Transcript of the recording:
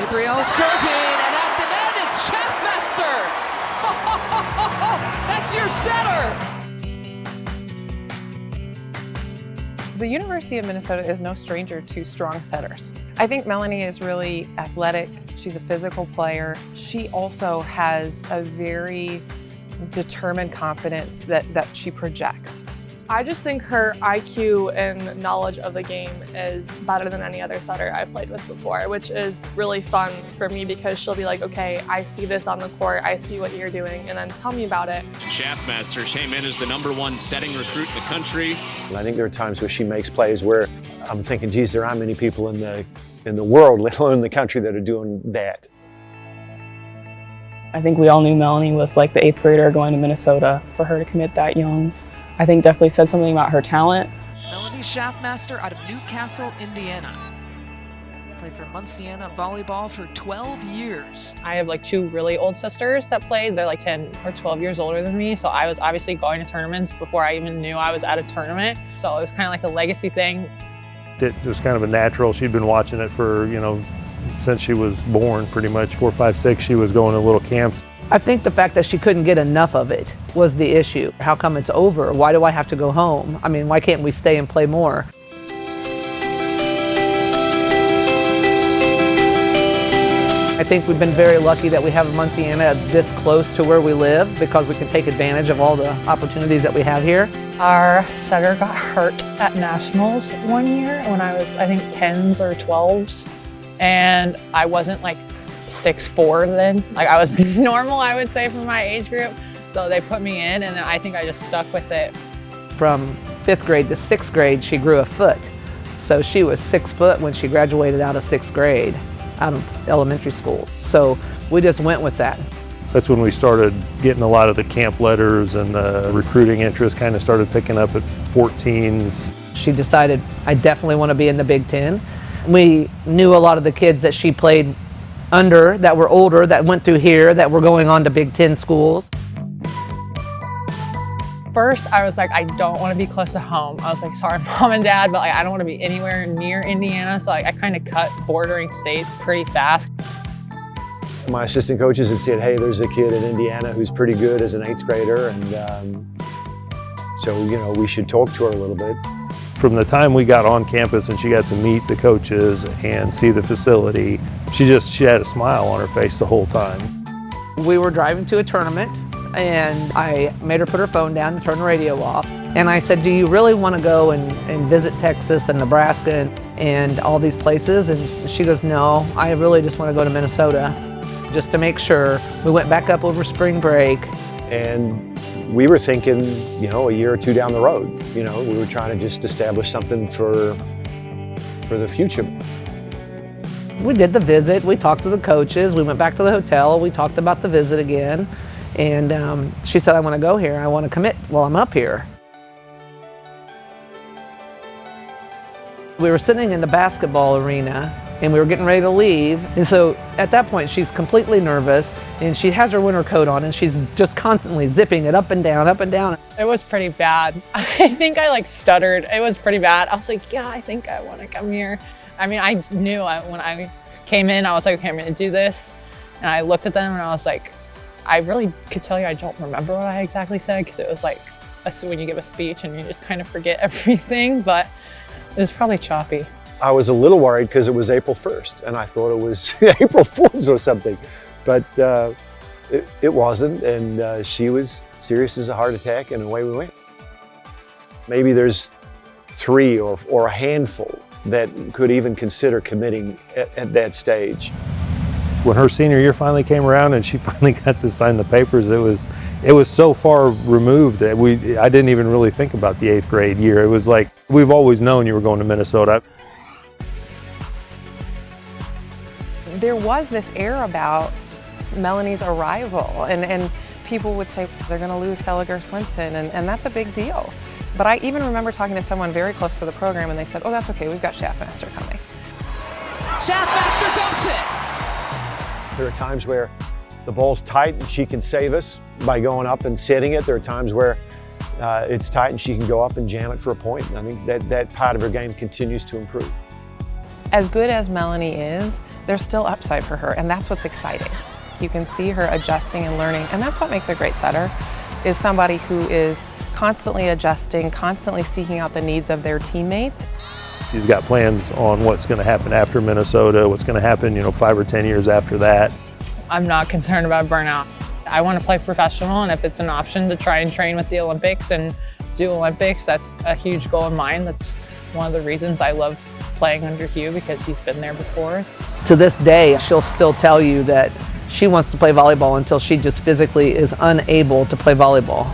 Gabriel serving, and at the net, it's Shaffmaster! That's your setter! The University of Minnesota is no stranger to strong setters. I think Melani is really athletic. She's a physical player. She also has a very determined confidence that she projects. I just think her IQ and knowledge of the game is better than any other setter I've played with before, which is really fun for me because she'll be like, okay, I see this on the court, I see what you're doing, and then tell me about it. Shaffmaster came in as the #1 setting recruit in the country. I think there are times where she makes plays where I'm thinking, geez, there aren't many people in the world, let alone the country, that are doing that. I think we all knew Melani was like the 8th grader going to Minnesota. For her to commit that young, I think definitely said something about her talent. Melani Shaffmaster out of Newcastle, Indiana. Played for Munciana Volleyball for 12 years. I have like 2 really old sisters that played. They're like 10 or 12 years older than me. So I was obviously going to tournaments before I even knew I was at a tournament. So it was kind of like a legacy thing. It was kind of a natural. She'd been watching it for, since she was born, pretty much 4, 5, 6. She was going to little camps. I think the fact that she couldn't get enough of it was the issue. How come it's over? Why do I have to go home? I mean, why can't we stay and play more? I think we've been very lucky that we have Munciana this close to where we live because we can take advantage of all the opportunities that we have here. Our setter got hurt at nationals one year when I was, I think, 10s or 12s. And I wasn't like 6'4" then. Like I was normal, I would say, for my age group. So they put me in, and then I think I just stuck with it. From 5th grade to 6th grade, she grew a foot. So she was 6 foot when she graduated out of 6th grade, out of elementary school. So we just went with that. That's when we started getting a lot of the camp letters, and the recruiting interest kind of started picking up at 14s. She decided, I definitely want to be in the Big Ten. We knew a lot of the kids that she played under that were older, that went through here, that were going on to Big Ten schools. First, I was like, I don't want to be close to home. I was like, sorry, Mom and Dad, but like, I don't want to be anywhere near Indiana. So like, I kind of cut bordering states pretty fast. My assistant coaches had said, hey, there's a kid in Indiana who's pretty good as an 8th grader, and so, we should talk to her a little bit. From the time we got on campus and she got to meet the coaches and see the facility, she had a smile on her face the whole time. We were driving to a tournament, and I made her put her phone down and turn the radio off. And I said, do you really want to go and visit Texas and Nebraska and all these places? And she goes, no, I really just want to go to Minnesota. Just to make sure. We went back up over spring break. And we were thinking, a year or 2 down the road. We were trying to just establish something for the future. We did the visit, we talked to the coaches, we went back to the hotel, we talked about the visit again, and she said, I want to go here, I want to commit while I'm up here. We were sitting in the basketball arena and we were getting ready to leave, and so at that point she's completely nervous and she has her winter coat on and she's just constantly zipping it up and down, up and down. It was pretty bad. I think I like stuttered. It was pretty bad. I was like, yeah, I think I want to come here. I mean, I knew when I came in, I was like, okay, I'm going to do this. And I looked at them and I was like, I really could tell you I don't remember what I exactly said, because it was like when you give a speech and you just kind of forget everything, but it was probably choppy. I was a little worried because it was April 1st and I thought it was April Fool's or something, but it wasn't, and she was serious as a heart attack, and away we went. Maybe there's 3 or a handful that could even consider committing at that stage. When her senior year finally came around and she finally got to sign the papers, it was so far removed that I didn't even really think about the 8th grade year. It was like, we've always known you were going to Minnesota. There was this air about Melani's arrival, and people would say they're going to lose Seliger Swinson, and that's a big deal. But I even remember talking to someone very close to the program, and they said, oh, that's okay, we've got Shaffmaster coming. Shaffmaster dumps it! There are times where the ball's tight and she can save us by going up and setting it. There are times where it's tight and she can go up and jam it for a point. I think that part of her game continues to improve. As good as Melani is, there's still upside for her, and that's what's exciting. You can see her adjusting and learning, and that's what makes a great setter, is somebody who is constantly adjusting, constantly seeking out the needs of their teammates. She's got plans on what's going to happen after Minnesota, what's going to happen, 5 or 10 years after that. I'm not concerned about burnout. I want to play professional, and if it's an option to try and train with the Olympics and do Olympics, that's a huge goal of mine. That's one of the reasons I love playing under Hugh, because he's been there before. To this day, she'll still tell you that she wants to play volleyball until she just physically is unable to play volleyball.